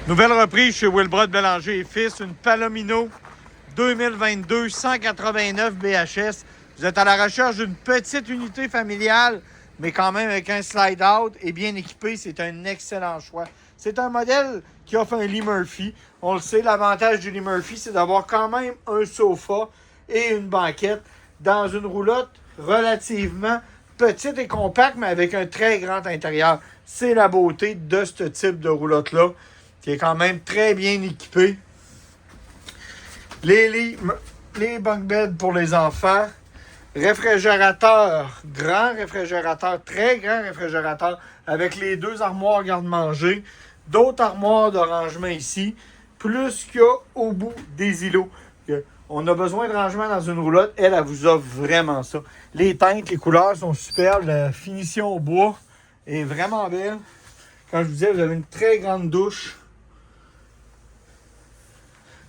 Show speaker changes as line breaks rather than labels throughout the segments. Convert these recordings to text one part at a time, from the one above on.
Nouvelle reprise chez Wilbrod Bélanger et Fils, une Palomino 2022 189 BHS. Vous êtes à la recherche d'une petite unité familiale, mais quand même avec un slide-out et bien équipé, c'est un excellent choix. C'est un modèle qui offre un lit Murphy. On le sait, l'avantage du lit Murphy, c'est d'avoir quand même un sofa et une banquette dans une roulotte relativement petite et compacte, mais avec un très grand intérieur. C'est la beauté de ce type de roulotte-là, qui est quand même très bien équipé. Les bunk beds pour les enfants. Réfrigérateur, grand réfrigérateur, très grand réfrigérateur, avec les deux armoires garde-manger. D'autres armoires de rangement ici, plus qu'il y a au bout des îlots. On a besoin de rangement dans une roulotte. Elle vous offre vraiment ça. Les teintes, les couleurs sont superbes. La finition au bois est vraiment belle. Comme je vous disais, vous avez une très grande douche.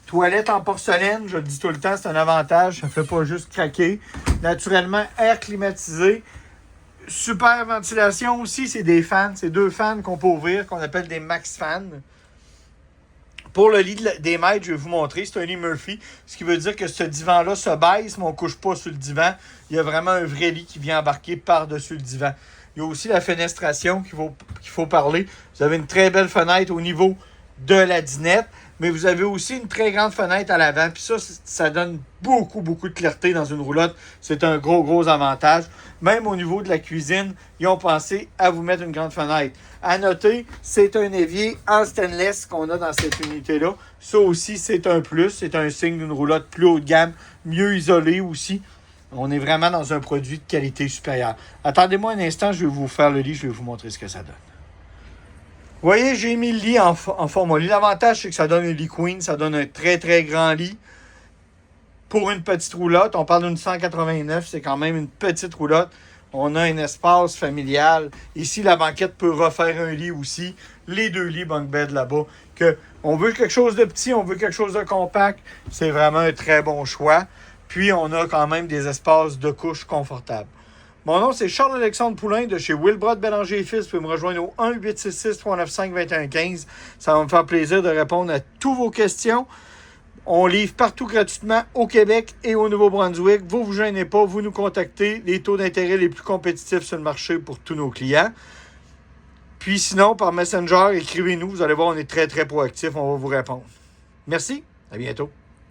Toilette en porcelaine, je le dis tout le temps, c'est un avantage. Ça ne fait pas juste craquer. Naturellement, air climatisé. Super ventilation aussi, c'est des fans. C'est deux fans qu'on peut ouvrir, qu'on appelle des max fans. Pour le lit des maîtres, je vais vous montrer. C'est un lit Murphy. Ce qui veut dire que ce divan-là se baisse, mais on ne couche pas sur le divan. Il y a vraiment un vrai lit qui vient embarquer par-dessus le divan. Il y a aussi la fenestration qu'il faut parler. Vous avez une très belle fenêtre au niveau de la dinette, mais vous avez aussi une très grande fenêtre à l'avant. Puis ça donne beaucoup de clarté dans une roulotte. C'est un gros avantage. Même au niveau de la cuisine, ils ont pensé à vous mettre une grande fenêtre. À noter, c'est un évier en stainless qu'on a dans cette unité-là. Ça aussi, c'est un plus. C'est un signe d'une roulotte plus haut de gamme, mieux isolée aussi. On est vraiment dans un produit de qualité supérieure. Attendez-moi un instant, je vais vous faire le lit, je vais vous montrer ce que ça donne. Vous voyez, j'ai mis le lit en format lit. L'avantage, c'est que ça donne un lit queen. Ça donne un très grand lit. Pour une petite roulotte, on parle d'une 189. C'est quand même une petite roulotte. On a un espace familial. Ici, la banquette peut refaire un lit aussi. Les deux lits bunk bed là-bas. On veut quelque chose de petit, on veut quelque chose de compact. C'est vraiment un très bon choix. Puis, on a quand même des espaces de couche confortables. Mon nom, c'est Charles-Alexandre Poulain de chez Wilbrod Bélanger et Fils. Vous pouvez me rejoindre au 1-866-395-2115. Ça va me faire plaisir de répondre à toutes vos questions. On livre partout gratuitement au Québec et au Nouveau-Brunswick. Vous ne vous gênez pas, vous nous contactez. Les taux d'intérêt les plus compétitifs sur le marché pour tous nos clients. Puis sinon, par Messenger, écrivez-nous. Vous allez voir, on est très proactifs. On va vous répondre. Merci. À bientôt.